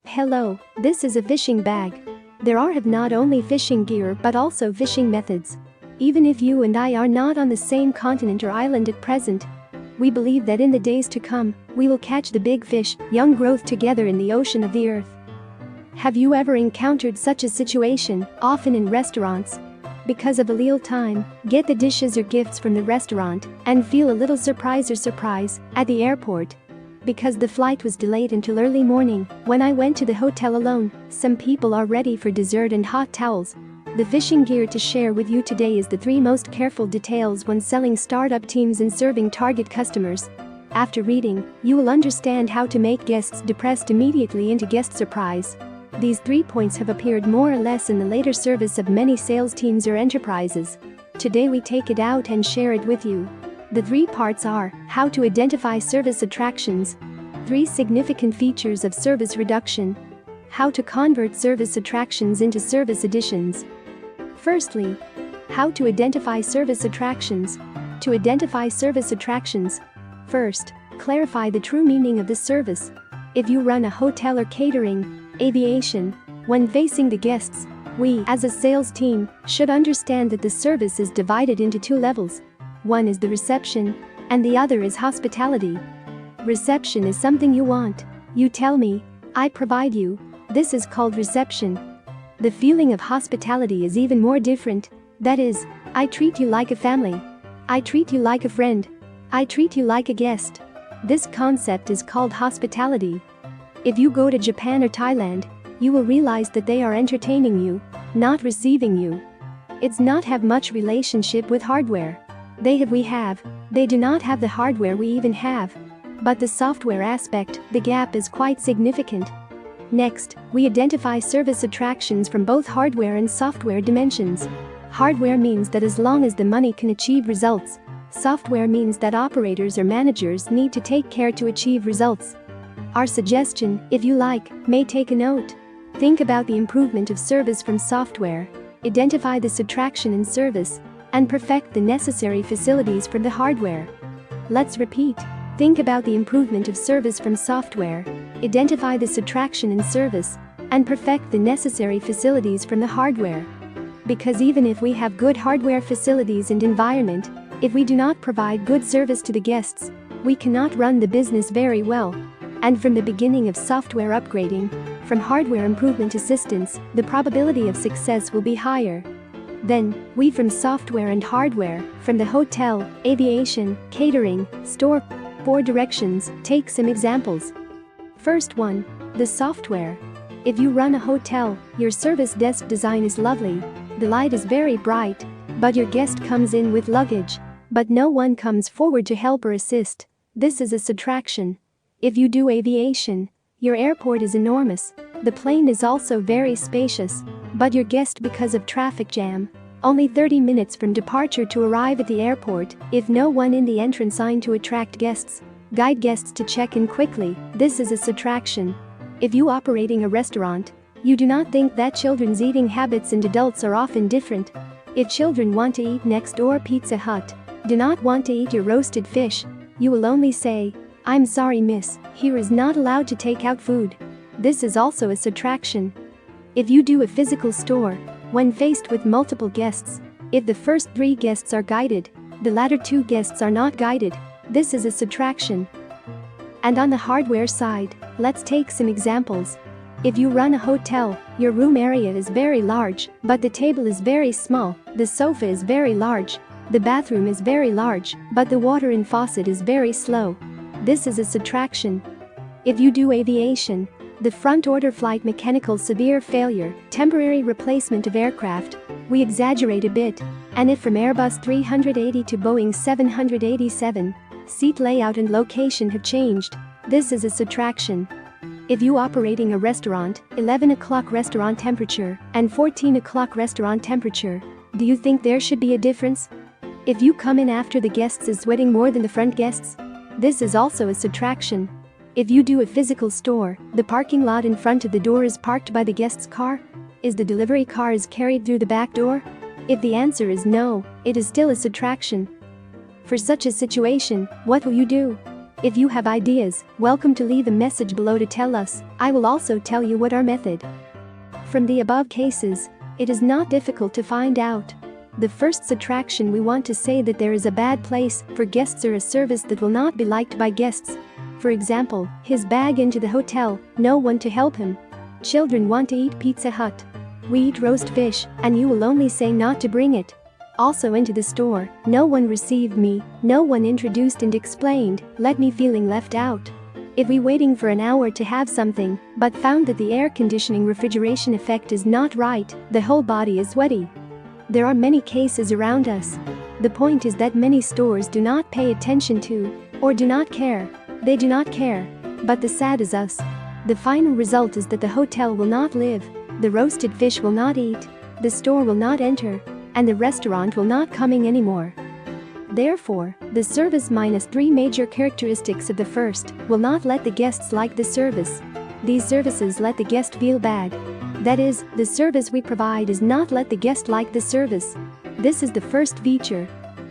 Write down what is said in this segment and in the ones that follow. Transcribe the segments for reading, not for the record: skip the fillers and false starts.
Hello, this is a fishing bag. There are not only fishing gear but also fishing methods. Even if you and I are not on the same continent or island at present, we believe that in the days to come, we will catch the big fish, young growth together in the ocean of the earth. Have you ever encountered such a situation, often in restaurants? Because of a little time, get the dishes or gifts from the restaurant and feel a little surprise at the airport. Because the flight was delayed until early morning, when I went to the hotel alone, some people are ready for dessert and hot towels. The fishing gear to share with you today is the 3 most careful details when selling startup teams and serving target customers. After reading, you will understand how to make guests depressed immediately into guest surprise. These 3 points have appeared more or less in the later service of many sales teams or enterprises. Today we take it out and share it with you. The 3 parts are: how to identify service attractions, 3 significant features of service reduction, how to convert service attractions into service additions. Firstly, how to identify service attractions. To identify service attractions, first, clarify the true meaning of the service. If you run a hotel or catering, aviation, when facing the guests, we, as a sales team, should understand that the service is divided into 2 levels. One is the reception, and the other is hospitality. Reception is something you want. You tell me, I provide you. This is called reception. The feeling of hospitality is even more different. That is, I treat you like a family. I treat you like a friend. I treat you like a guest. This concept is called hospitality. If you go to Japan or Thailand, you will realize that they are entertaining you, not receiving you. It's not have much relationship with hardware. We have. They do not have the hardware we even have. But the software aspect, the gap is quite significant. Next, we identify service attractions from both hardware and software dimensions. Hardware means that as long as the money can achieve results. Software means that operators or managers need to take care to achieve results. Our suggestion, if you like, may take a note. Think about the improvement of service from software. Identify this attraction in service, and perfect the necessary facilities for the hardware. Let's repeat. Think about the improvement of service from software. Identify this attraction in service, and perfect the necessary facilities from the hardware. Because even if we have good hardware facilities and environment, if we do not provide good service to the guests, we cannot run the business very well. And from the beginning of software upgrading, from hardware improvement assistance, the probability of success will be higher. Then, we from software and hardware, from the hotel, aviation, catering, store, 4 directions, take some examples. First one, the software. If you run a hotel, your service desk design is lovely, the light is very bright, but your guest comes in with luggage, but no one comes forward to help or assist. This is a subtraction. If you do aviation, your airport is enormous, the plane is also very spacious, but your guest, because of traffic jam, only 30 minutes from departure to arrive at the airport. If no one in the entrance sign to attract guests, guide guests to check in quickly, this is a subtraction. If you operating a restaurant, you do not think that children's eating habits and adults are often different. If children want to eat next door Pizza Hut, do not want to eat your roasted fish, you will only say, I'm sorry miss, here is not allowed to take out food. This is also a subtraction. If you do a physical store, when faced with multiple guests, if the first 3 guests are guided, the latter 2 guests are not guided, this is a subtraction. And on the hardware side, let's take some examples. If you run a hotel, your room area is very large, but the table is very small, the sofa is very large, the bathroom is very large, but the water in faucet is very slow. This is a subtraction. If you do aviation, the front order flight mechanical severe failure, temporary replacement of aircraft, we exaggerate a bit, and if from Airbus 380 to Boeing 787, seat layout and location have changed, this is a subtraction. If you operating a restaurant, 11 o'clock restaurant temperature and 14 o'clock restaurant temperature, do you think there should be a difference? If you come in after the guests is sweating more than the front guests, this is also a subtraction. If you do a physical store, the parking lot in front of the door is parked by the guest's car? Is the delivery car is carried through the back door? If the answer is no, it is still a subtraction. For such a situation, what will you do? If you have ideas, welcome to leave a message below to tell us. I will also tell you what our method. From the above cases, it is not difficult to find out. The first subtraction, we want to say that there is a bad place for guests or a service that will not be liked by guests. For example, his bag into the hotel, no one to help him. Children want to eat Pizza Hut. We eat roast fish, and you will only say not to bring it. Also into the store, no one received me, no one introduced and explained, let me feeling left out. If we waiting for an hour to have something, but found that the air conditioning refrigeration effect is not right, the whole body is sweaty. There are many cases around us. The point is that many stores do not pay attention to, or do not care. They do not care. But the sad is us. The final result is that the hotel will not live, the roasted fish will not eat, the store will not enter, and the restaurant will not coming anymore. Therefore, the service minus 3 major characteristics of the first will not let the guests like the service. These services let the guest feel bad. That is, the service we provide is not let the guest like the service. This is the first feature.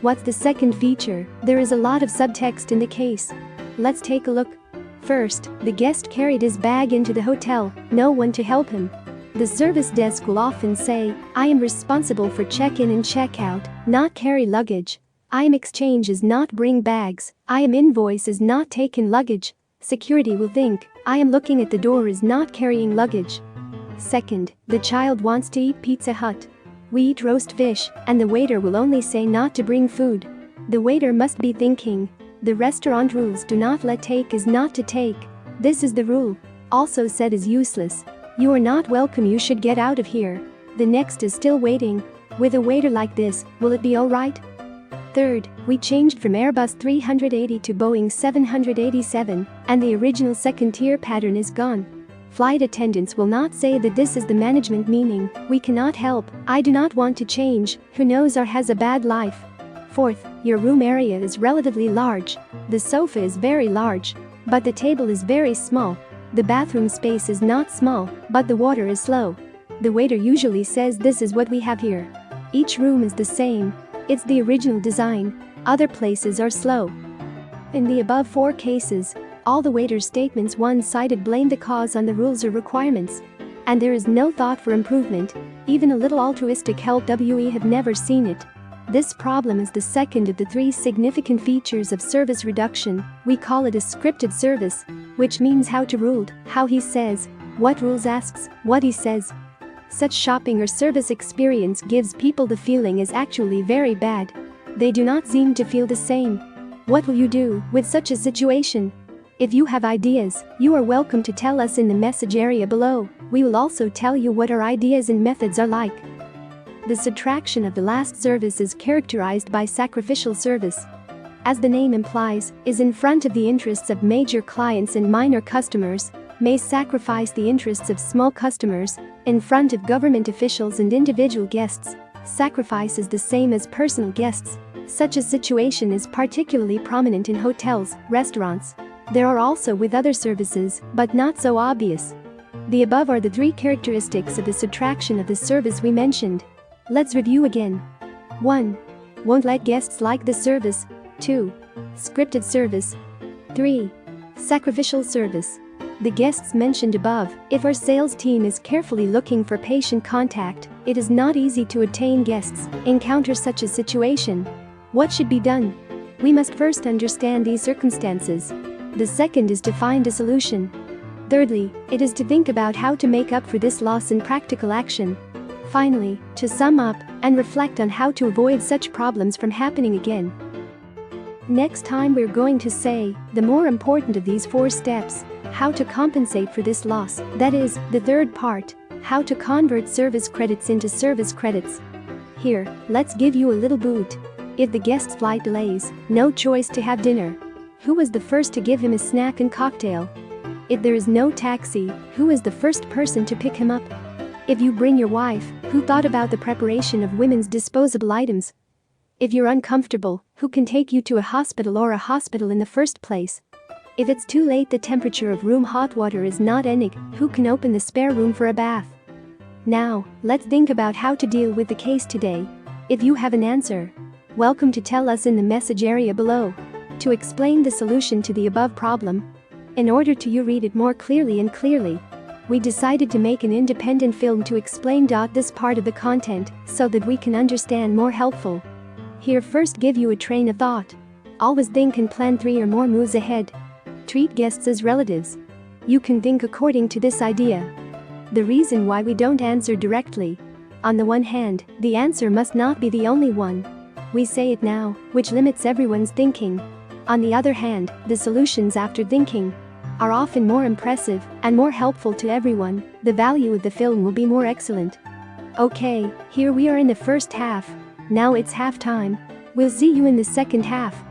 What's the second feature? There is a lot of subtext in the case. Let's take a look. First, the guest carried his bag into the hotel, no one to help him. The service desk will often say, I am responsible for check-in and check-out, not carry luggage. I am exchange is not bring bags, I am invoice is not taken luggage. Security will think, I am looking at the door is not carrying luggage. Second, the child wants to eat Pizza Hut. We eat roast fish, and the waiter will only say not to bring food. The waiter must be thinking, the restaurant rules do not let take is not to take. This is the rule. Also said is useless. You are not welcome, you should get out of here. The next is still waiting. With a waiter like this, will it be alright? Third, we changed from Airbus 380 to Boeing 787, and the original second-tier pattern is gone. Flight attendants will not say that this is the management meaning, we cannot help, I do not want to change, who knows or has a bad life. Fourth, your room area is relatively large. The sofa is very large, but the table is very small. The bathroom space is not small, but the water is slow. The waiter usually says this is what we have here. Each room is the same. It's the original design. Other places are slow. In the above 4 cases, all the waiter's statements one-sided blame the cause on the rules or requirements. And there is no thought for improvement. Even a little altruistic help we have never seen it. This problem is the second of the 3 significant features of service reduction. We call it a scripted service, which means how to ruled, how he says, what rules asks, what he says. Such shopping or service experience gives people the feeling is actually very bad. They do not seem to feel the same. What will you do with such a situation? If you have ideas, you are welcome to tell us in the message area below. We will also tell you what our ideas and methods are like. The subtraction of the last service is characterized by sacrificial service. As the name implies, is in front of the interests of major clients and minor customers, may sacrifice the interests of small customers, in front of government officials and individual guests. Sacrifice is the same as personal guests. Such a situation is particularly prominent in hotels, restaurants. There are also with other services, but not so obvious. The above are the 3 characteristics of the subtraction of the service we mentioned. Let's review again. 1. Won't let guests like the service. 2. Scripted service. 3. Sacrificial service. The guests mentioned above, if our sales team is carefully looking for patient contact, it is not easy to attain guests, encounter such a situation. What should be done? We must first understand these circumstances. The second is to find a solution. Thirdly, it is to think about how to make up for this loss in practical action. Finally, to sum up and reflect on how to avoid such problems from happening again. Next time we're going to say, the more important of these 4 steps, how to compensate for this loss, that is, the third part, how to convert service credits into service credits. Here, let's give you a little boot. If the guest's flight delays, no choice to have dinner. Who was the first to give him a snack and cocktail? If there is no taxi, who is the first person to pick him up? If you bring your wife, who thought about the preparation of women's disposable items? If you're uncomfortable, who can take you to a hospital or a hospital in the first place? If it's too late, the temperature of room hot water is not enough, who can open the spare room for a bath? Now, let's think about how to deal with the case today. If you have an answer, welcome to tell us in the message area below. to explain the solution to the above problem. In order to you read it more clearly, we decided to make an independent film to explain this part of the content so that we can understand more helpful. Here first give you a train of thought. Always think and plan 3 or more moves ahead. Treat guests as relatives. You can think according to this idea. The reason why we don't answer directly. On the one hand, the answer must not be the only one. We say it now, which limits everyone's thinking. On the other hand, the solutions after thinking are often more impressive and more helpful to everyone. The value of the film will be more excellent. Okay, here we are in the first half. Now it's half time. We'll see you in the second half.